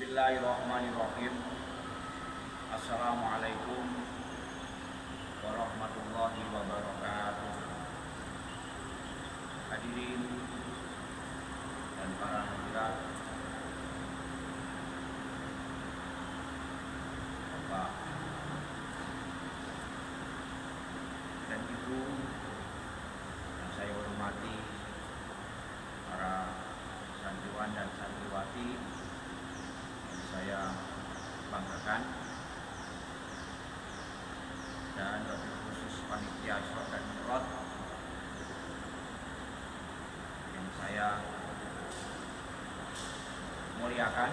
Bismillahirrahmanirrahim. Assalamualaikum warahmatullahi wabarakatuh. Hadirin dan para hadirat, Bapak dan Ibu yang saya hormati, para santriwan dan santriwati yang saya banggakan, dan lebih khusus panitia Isra dan Mi'raj yang saya muliakan.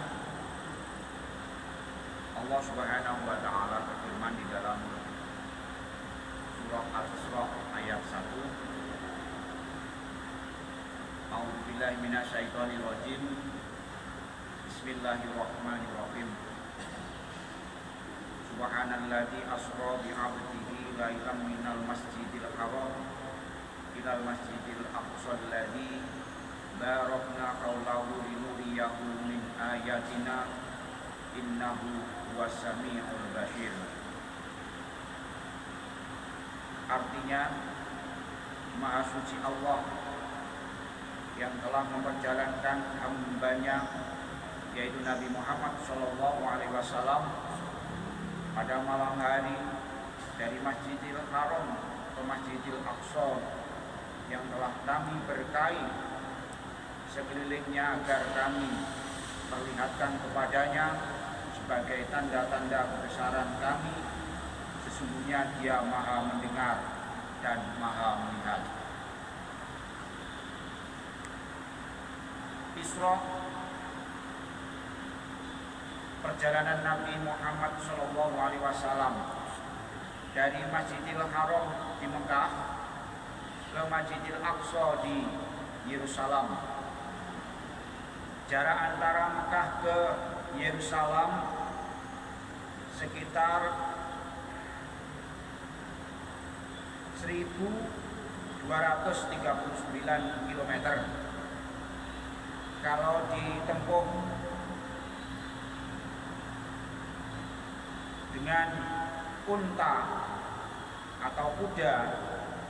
Allah Subhanahu wa taala berfirman di dalam surah Al-Isra ayat 1. A'udzubillahi minasyaitonir rajim. Bismillahirrahmanirrahim. Subhanalladzi asra bi 'abdihi lailan minal masjidil haram ilal masjidil aqsa alladzi barakna haulahu linuriyahu min ayatina innahu huwas samiul basir. Artinya, Maha Suci Allah yang telah memperjalankan hambanya, yaitu Nabi Muhammad SAW, pada malam hari dari Masjidil Haram ke Masjidil Aqsa yang telah kami berkahi sekelilingnya agar kami perlihatkan kepadanya sebagai tanda-tanda kebesaran kami. Sesungguhnya Dia Maha mendengar dan Maha melihat. Isra, perjalanan Nabi Muhammad SAW dari Masjidil Haram di Mekah ke Masjidil Aqsa di Yerusalem. Jarak antara Mekah ke Yerusalem sekitar 1239 km. Kalau ditempuh dengan unta atau kuda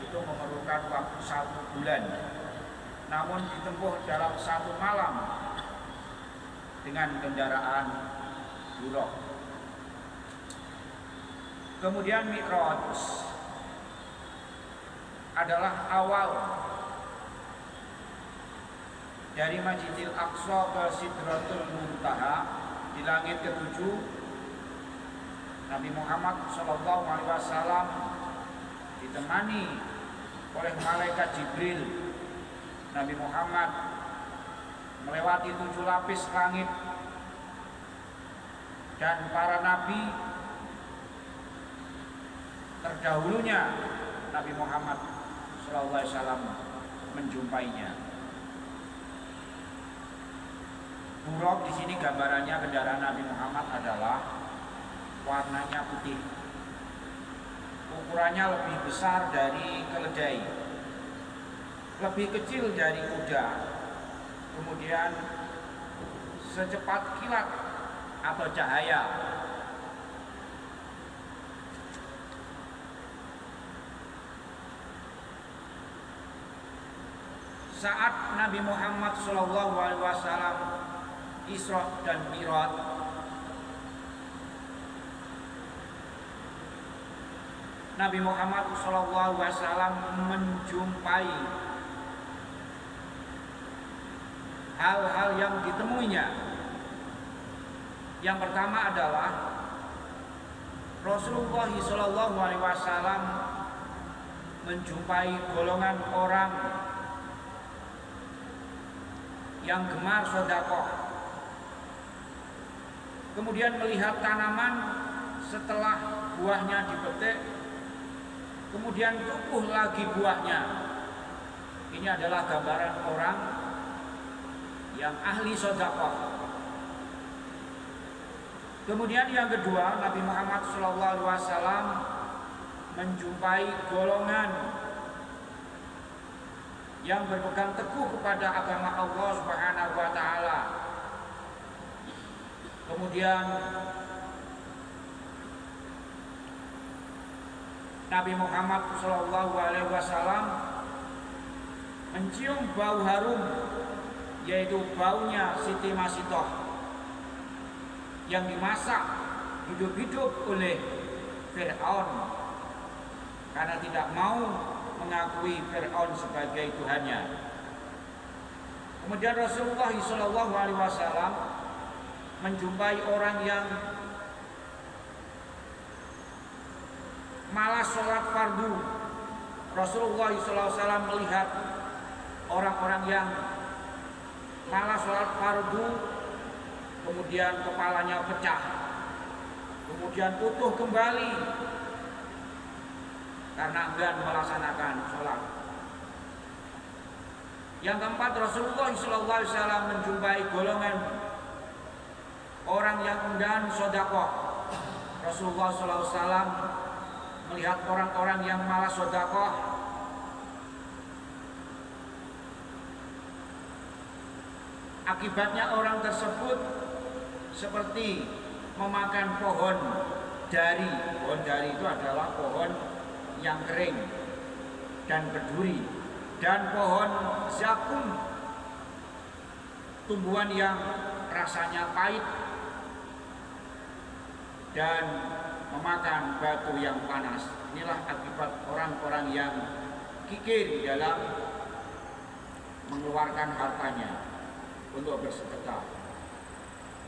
itu memerlukan waktu 1 bulan. Namun ditempuh dalam 1 malam dengan kendaraan buruk. Kemudian Mi'raj adalah awal dari Masjidil Aqsa ke Sidratul Muntaha di langit ke-7. Nabi Muhammad SAW ditemani oleh malaikat Jibril. Nabi Muhammad melewati 7 lapis langit, dan para nabi terdahulunya Nabi Muhammad SAW menjumpainya. Buraq di sini gambarannya kendaraan Nabi Muhammad adalah warnanya putih. Ukurannya lebih besar dari keledai, lebih kecil dari kuda. Kemudian secepat kilat atau cahaya. Saat Nabi Muhammad SAW Isra dan Mi'raj, Nabi Muhammad SAW menjumpai hal-hal yang ditemuinya. Yang pertama adalah Rasulullah SAW menjumpai golongan orang yang gemar sedekah, kemudian melihat tanaman setelah buahnya dipetik, kemudian tumbuh lagi buahnya. Ini adalah gambaran orang yang ahli sedekah. Kemudian yang kedua, Nabi Muhammad SAW menjumpai golongan yang berpegang teguh kepada agama Allah Subhanahu wa taala. Kemudian Nabi Muhammad SAW mencium bau harum, yaitu baunya Siti Masitoh yang dimasak hidup-hidup oleh Fir'aun karena tidak mau mengakui Fir'aun sebagai Tuhannya. Kemudian Rasulullah SAW menjumpai orang yang malas sholat fardu. Rasulullah SAW melihat orang-orang yang malas sholat fardu, kemudian kepalanya pecah, kemudian utuh kembali karena enggan melaksanakan sholat. Yang keempat, Rasulullah SAW menjumpai golongan orang yang enggan sedekah. Rasulullah SAW melihat orang-orang yang malas sedekah, akibatnya orang tersebut seperti memakan pohon dari. Pohon dari itu adalah pohon yang kering dan berduri, dan pohon zakum, tumbuhan yang rasanya pahit dan memakan batu yang panas. Inilah akibat orang-orang yang kikir dalam mengeluarkan hartanya untuk bersedekah.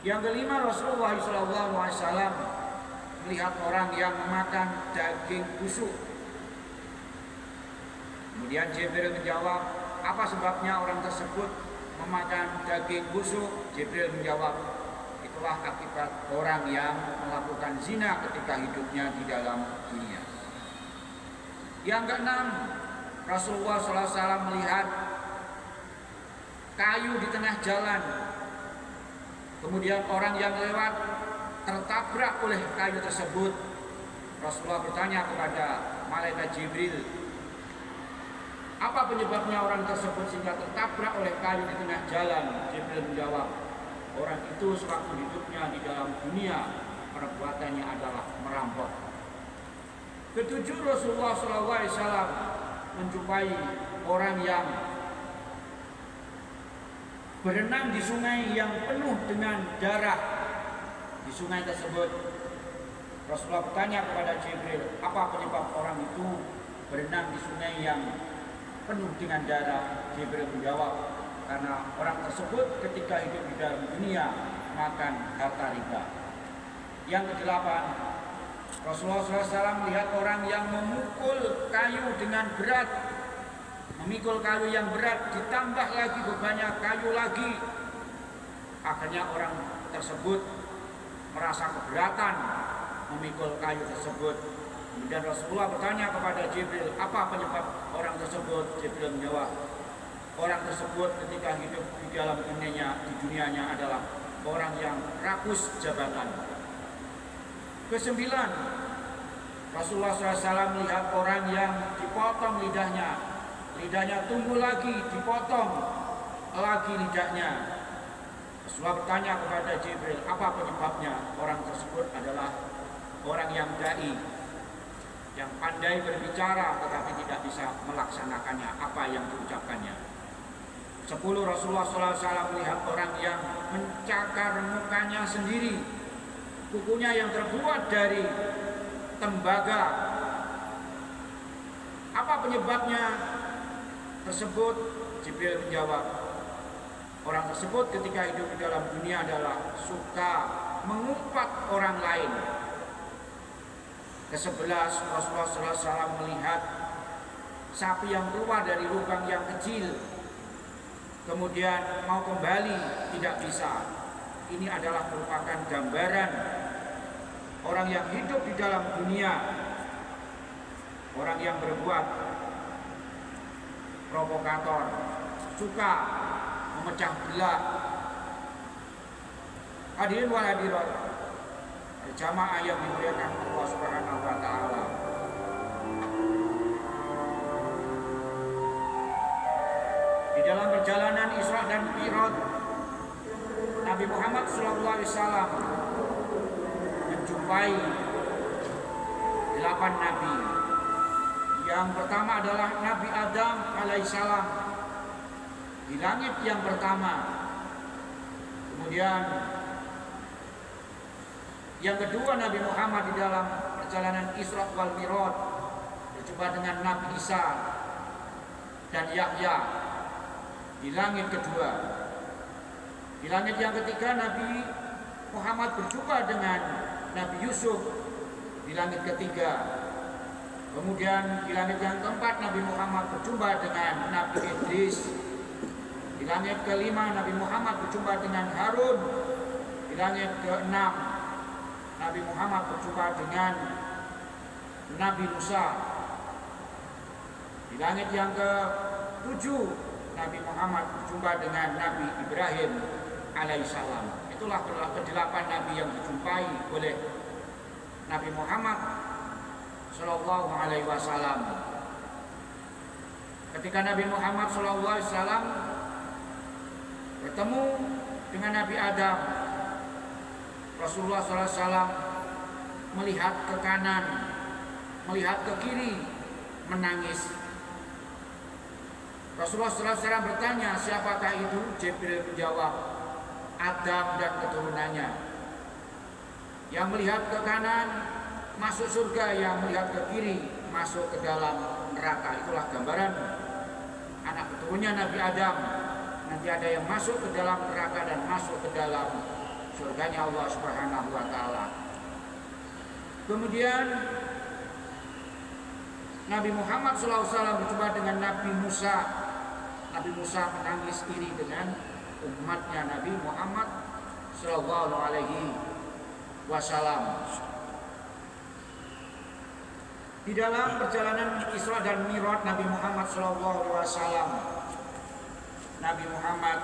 Yang kelima, Rasulullah SAW melihat orang yang memakan daging busuk. Kemudian Jibril menjawab, apa sebabnya orang tersebut memakan daging busuk? Jibril menjawab, itulah akibat orang yang melakukan zina ketika hidupnya di dalam dunia. Yang keenam, Rasulullah SAW melihat kayu di tengah jalan. Kemudian orang yang lewat tertabrak oleh kayu tersebut. Rasulullah bertanya kepada malaikat Jibril, apa penyebabnya orang tersebut sehingga tertabrak oleh kayu di tengah jalan? Jibril menjawab, orang itu sewaktu hidupnya di dalam dunia perbuatannya adalah merampok. Ketujuh, Rasulullah SAW menjumpai orang yang berenang di sungai yang penuh dengan darah. Di sungai tersebut Rasulullah bertanya kepada Jibril, apa penyebab orang itu berenang di sungai yang penuh dengan darah? Jibril menjawab, karena orang tersebut ketika hidup di dalam dunia makan harta riba. Yang kedelapan, Rasulullah SAW melihat orang yang memukul kayu dengan berat, memikul kayu yang berat, ditambah lagi bebannya kayu lagi. Akhirnya orang tersebut merasa keberatan memikul kayu tersebut. Kemudian Rasulullah bertanya kepada Jibril, apa penyebab orang tersebut? Jibril menjawab, orang tersebut ketika hidup di dalam dunianya adalah orang yang rakus jabatan. Kesembilan, Rasulullah SAW melihat orang yang dipotong lidahnya. Lidahnya tumbuh lagi, dipotong lagi lidahnya. Rasulullah bertanya kepada Jibril, apa penyebabnya? Orang tersebut adalah orang yang dai, yang pandai berbicara tetapi tidak bisa melaksanakannya apa yang diucapkannya. 10, Rasulullah SAW melihat orang yang mencakar mukanya sendiri, kukunya yang terbuat dari tembaga. Apa penyebabnya tersebut? Jibril menjawab, orang tersebut ketika hidup di dalam dunia adalah suka mengumpat orang lain. Ke-11, Rasulullah SAW melihat sapi yang keluar dari lubang yang kecil, kemudian mau kembali tidak bisa. Ini adalah merupakan gambaran orang yang hidup di dalam dunia, orang yang berbuat provokator, suka memecah belah. Hadirin wal hadirat, jamaah yang dimuliakan Allah Subhanahu wa taala. Di dalam perjalanan Isra dan Mi'raj, Nabi Muhammad SAW menjumpai 8 nabi. Yang pertama adalah Nabi Adam alaihissalam di langit yang pertama. Kemudian yang kedua Nabi Muhammad di dalam perjalanan Isra wal Mi'raj berjumpa dengan Nabi Isa dan Yahya di langit kedua. Di langit yang ketiga Nabi Muhammad berjumpa dengan Nabi Yusuf di langit ketiga. Kemudian di langit yang keempat Nabi Muhammad berjumpa dengan Nabi Idris. Di langit kelima Nabi Muhammad berjumpa dengan Harun. Di langit keenam Nabi Muhammad berjumpa dengan Nabi Musa. Di langit yang ke-7 Nabi Muhammad berjumpa dengan Nabi Ibrahim alaihissalam. Itulah ke-8 nabi yang dijumpai oleh Nabi Muhammad Sallallahu Alaihi Wasallam. Ketika Nabi Muhammad Sallallahu Alaihi Wasallam bertemu dengan Nabi Adam, Rasulullah Sallallahu Alaihi Wasallam melihat ke kanan, melihat ke kiri, menangis. Rasulullah Sallallahu Alaihi Wasallam bertanya, siapakah itu? Jibril menjawab, Adam dan keturunannya. Yang melihat ke kanan masuk surga, yang melihat ke kiri masuk ke dalam neraka. Itulah gambaran anak keturunnya Nabi Adam. Nanti ada yang masuk ke dalam neraka dan masuk ke dalam surganya Allah Subhanahu wa taala. Kemudian Nabi Muhammad SAW berjumpa dengan Nabi Musa. Nabi Musa menangis iri dengan umatnya Nabi Muhammad Sallallahu Alaihi Wasallam. Di dalam perjalanan Isra dan Mi'raj Nabi Muhammad SAW, Nabi Muhammad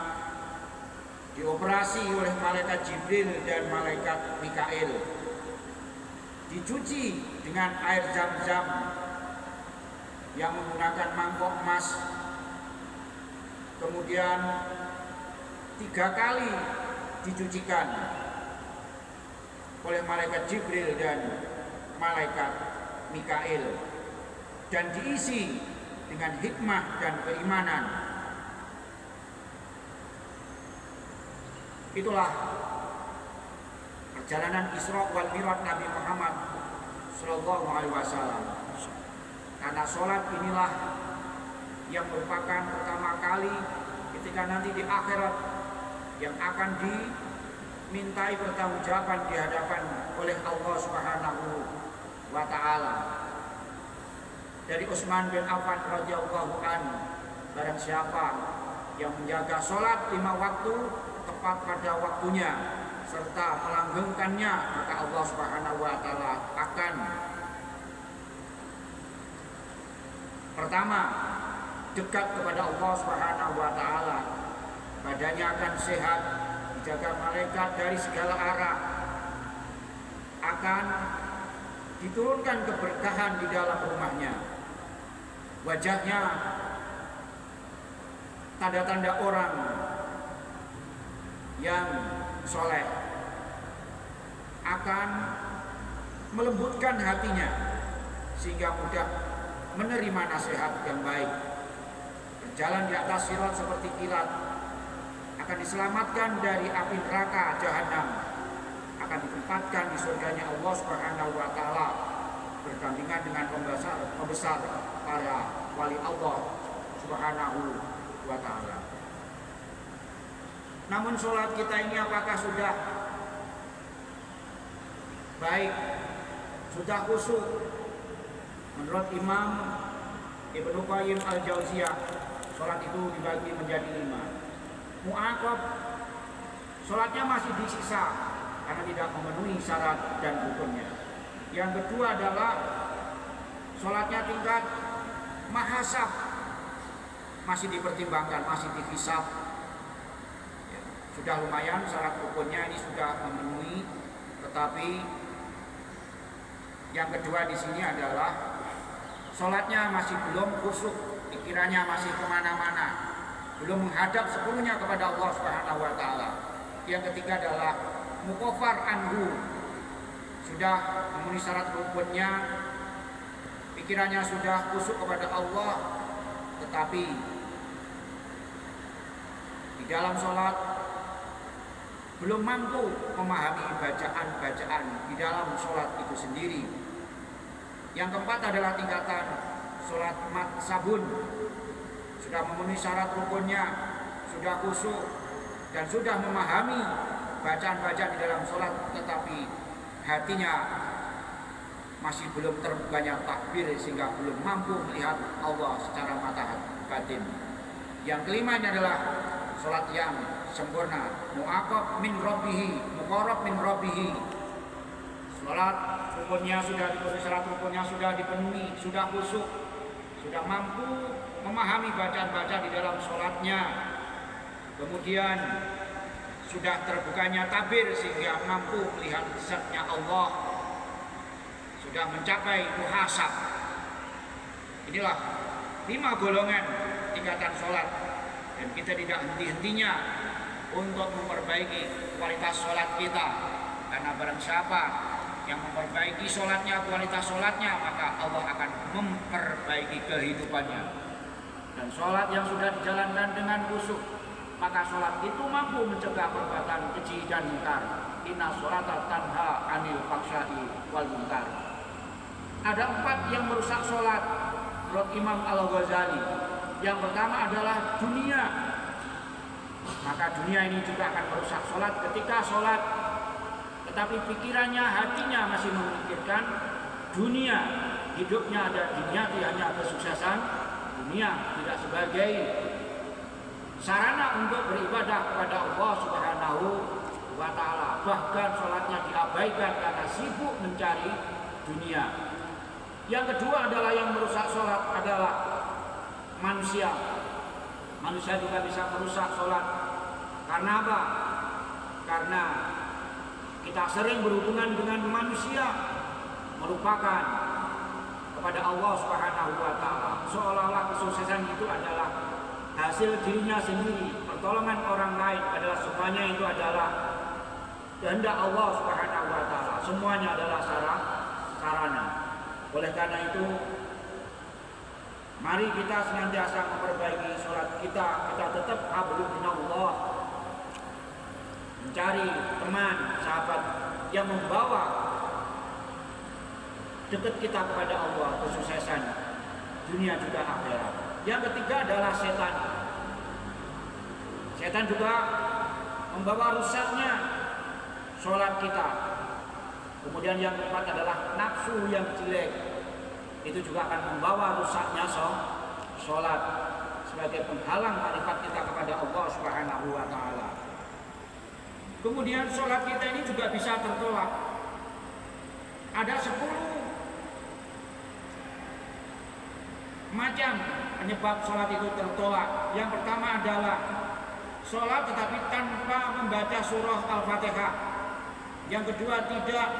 dioperasi oleh malaikat Jibril dan malaikat Mikail, dicuci dengan air Zam-Zam yang menggunakan mangkok emas. Kemudian 3 kali dicucikan oleh malaikat Jibril dan malaikat Mikail, dan diisi dengan hikmah dan keimanan. Itulah perjalanan Isra wal Mi'raj Nabi Muhammad Sallallahu Alaihi Wasallam. Karena sholat inilah yang merupakan pertama kali ketika nanti di akhirat yang akan dimintai pertanggungjawaban di hadapan oleh Allah Subhanahu wa taala. Dari Utsman bin Affan radhiyallahu anhu, barang siapa yang menjaga sholat 5 waktu tepat pada waktunya serta melanggengkannya, maka Allah Subhanahu wa taala akan pertama dekat kepada Allah Subhanahu wa taala. Badannya akan sehat, dijaga malaikat dari segala arah. Akan diturunkan keberkahan di dalam rumahnya. Wajahnya tanda-tanda orang yang soleh. Akan melembutkan hatinya sehingga mudah menerima nasihat yang baik. Berjalan di atas sirat seperti kilat, akan diselamatkan dari api neraka jahanam, akan ditempatkan di surganya Allah Subhanahu wa taala berdampingan dengan pembesar para wali Allah Subhanahu wa taala. Namun sholat kita ini apakah sudah baik, sudah khusyuk? Menurut Imam Ibnu Qayyim al-Jauziyah, sholat itu dibagi menjadi 5. Mu'aqab, sholatnya masih disiksa karena tidak memenuhi syarat dan rukunnya. Yang kedua adalah sholatnya tingkat mahasab, masih dipertimbangkan, masih dihisab. Ya, sudah lumayan syarat rukunnya ini sudah memenuhi, tetapi yang kedua di sini adalah sholatnya masih belum khusyuk, pikirannya masih kemana-mana, belum menghadap sepenuhnya kepada Allah Subhanahu wa taala. Yang ketiga adalah mukofar anhu, sudah memenuhi syarat rukunnya, pikirannya sudah kusuk kepada Allah, tetapi di dalam sholat belum mampu memahami bacaan-bacaan di dalam sholat itu sendiri. Yang keempat adalah tingkatan sholat mat sabun, sudah memenuhi syarat rukunnya, sudah kusuk dan sudah memahami bacaan-bacaan di dalam sholat, tetapi hatinya masih belum terbukanya takbir sehingga belum mampu melihat Allah secara mata batin. Yang kelimanya adalah sholat yang sempurna, mu'aqab min rabbihi, muqarrab min rabbihi. Sholat rukunnya sudah dipenuhi, syarat rukunnya sudah dipenuhi, sudah khusyuk, sudah mampu memahami bacaan-bacaan di dalam sholatnya. Kemudian sudah terbukanya takbir sehingga mampu melihat zatnya Allah, sudah mencapai muhasab. Inilah 5 golongan tingkatan sholat, dan kita tidak henti-hentinya untuk memperbaiki kualitas sholat kita, karena barang siapa yang memperbaiki sholatnya, kualitas sholatnya, maka Allah akan memperbaiki kehidupannya. Dan sholat yang sudah dijalankan dengan khusyuk, maka sholat itu mampu mencegah perbuatan keji dan munkar. Inna sholata tanha anil fahsya'i wal munkar. Ada 4 yang merusak sholat menurut Imam Al-Ghazali. Yang pertama adalah dunia. Maka dunia ini juga akan merusak sholat ketika sholat, tetapi pikirannya, hatinya masih memikirkan dunia. Hidupnya ada diniati hanya kesuksesan dunia, tidak sebagai sarana untuk beribadah kepada Allah Subhanahu wa ta'ala. Bahkan sholatnya diabaikan karena sibuk mencari dunia. Yang kedua adalah yang merusak sholat adalah manusia. Manusia juga bisa merusak sholat. Karena apa? Karena kita sering berhubungan dengan manusia, merupakan kepada Allah Subhanahu wa ta'ala. Seolah-olah kesuksesan itu adalah hasil dirinya sendiri, pertolongan orang lain adalah semuanya itu adalah kehendak Allah Subhanahu wa ta'ala. Semuanya adalah sarana. Oleh karena itu, mari kita senantiasa memperbaiki sholat kita. Kita tetap hablum minallah, mencari teman, sahabat yang membawa dekat kita kepada Allah, kesuksesan dunia juga akhirat. Yang ketiga adalah setan. Setan juga membawa rusaknya sholat kita. Kemudian yang keempat adalah nafsu yang jelek. Itu juga akan membawa rusaknya sholat sebagai penghalang marifat kita kepada Allah Subhanahu wa ta'ala. Kemudian sholat kita ini juga bisa tertolak. Ada 10 macam penyebab sholat itu tertolak. Yang pertama adalah sholat tetapi tanpa membaca surah Al-Fatihah. Yang kedua, tidak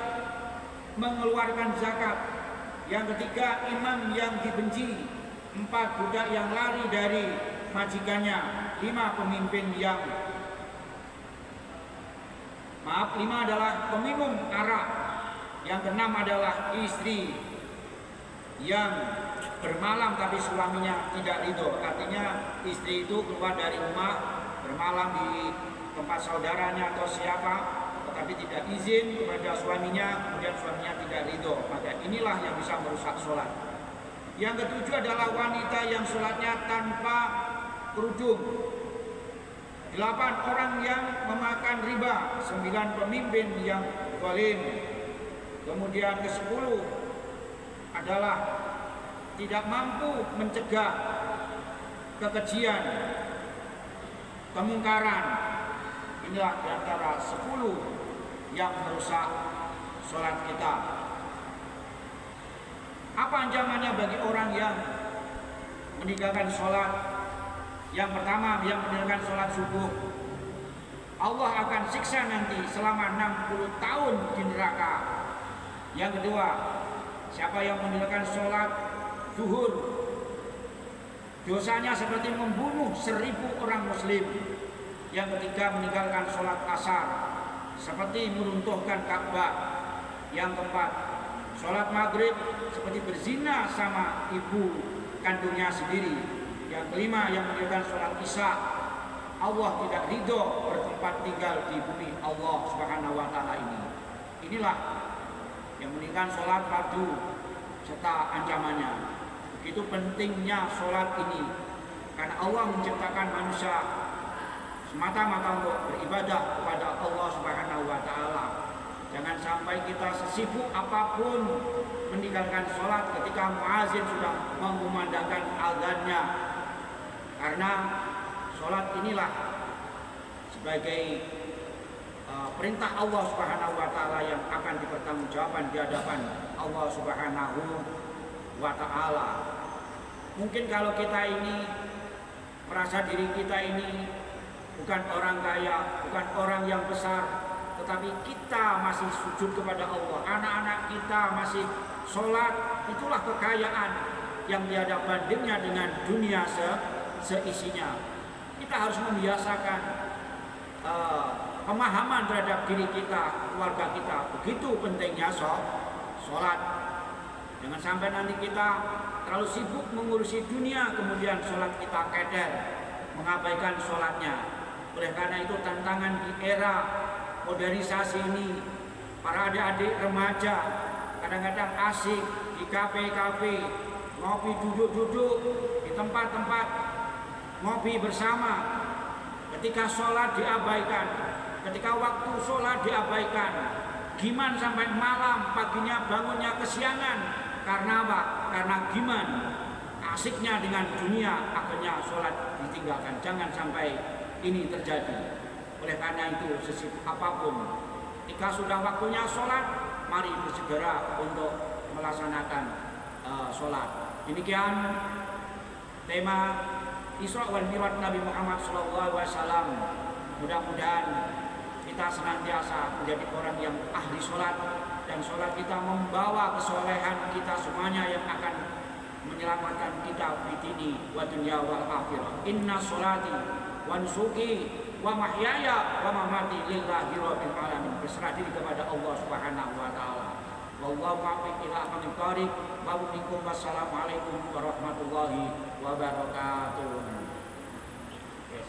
mengeluarkan zakat. Yang ketiga, imam yang dibenci. 4, budak yang lari dari majikannya. 5, pemimpin yang 5 adalah peminum arak. Yang keenam adalah istri yang bermalam tapi suaminya tidak ridho. Artinya istri itu keluar dari rumah, bermalam di tempat saudaranya atau siapa, tetapi tidak izin kepada suaminya, kemudian suaminya tidak ridho. Maka inilah yang bisa merusak sholat. Yang ketujuh adalah wanita yang sholatnya tanpa kerudung. 8, orang yang memakan riba. 9, pemimpin yang zalim. Kemudian ke-10 adalah tidak mampu mencegah kekejian, kemungkaran. Inilah di antara 10 yang merusak sholat kita. Apa ancamannya bagi orang yang meninggalkan sholat? Yang pertama, yang meninggalkan sholat subuh, Allah akan siksa nanti selama 60 tahun di neraka. Yang kedua, siapa yang meninggalkan sholat zuhur, dosanya seperti membunuh 1000 orang muslim. Yang ketiga, meninggalkan sholat asar seperti meruntuhkan Ka'bah. Yang keempat, sholat maghrib seperti berzina sama ibu kandungnya sendiri. Yang kelima, yang meninggalkan sholat isya, Allah tidak ridho bertempat tinggal di bumi Allah Subhanahu wa Ta'ala ini. Inilah yang meninggalkan sholat fardu serta ancamannya. Begitu pentingnya sholat ini, karena Allah menciptakan manusia semata-mata untuk beribadah kepada Allah Subhanahu wa Ta'ala. Jangan sampai kita sesibuk apapun meninggalkan sholat ketika muazin sudah mengumandangkan azannya, karena sholat inilah sebagai perintah Allah Subhanahu wa Ta'ala yang akan dipertanggungjawabkan di hadapan Allah Subhanahu wa Ta'ala. Mungkin kalau kita ini merasa diri kita ini bukan orang kaya, bukan orang yang besar, tetapi kita masih sujud kepada Allah, anak-anak kita masih sholat, itulah kekayaan yang tiada bandingnya dengan dunia seisinya. Kita harus membiasakan pemahaman terhadap diri kita, keluarga kita. Begitu pentingnya sholat. Jangan sampai nanti kita terlalu sibuk mengurusi dunia, kemudian sholat kita keder, mengabaikan sholatnya. Oleh karena itu, tantangan di era modernisasi ini, para adik-adik remaja kadang-kadang asik di kafe-kafe, ngopi duduk-duduk di tempat-tempat ngopi bersama. Ketika sholat diabaikan, ketika waktu sholat diabaikan, giman sampai malam, paginya bangunnya kesiangan. Karena apa? Karena giman, asiknya dengan dunia, akhirnya sholat ditinggalkan. Jangan sampai ini terjadi. Oleh karena itu, sesibuk apapun, ketika sudah waktunya sholat, mari bersegera untuk melaksanakan sholat. Demikian tema Isra wal Mi'raj Nabi Muhammad SAW. Mudah-mudahan kita senantiasa menjadi orang yang ahli sholat, dan sholat kita membawa kesolehan kita semuanya yang akan menyelamatkan kita di dini wa dunya wal akhirah. Inna sholati wa nusuki wa mahyaya wa mamati lillahi rabbil alamin. Berserah diri kepada Allah Subhanahu wa Ta'ala. Wallahu muwaffiq ila aqwamit thoriq. Wassalamualaikum warahmatullahi wabarakatuh. Yes,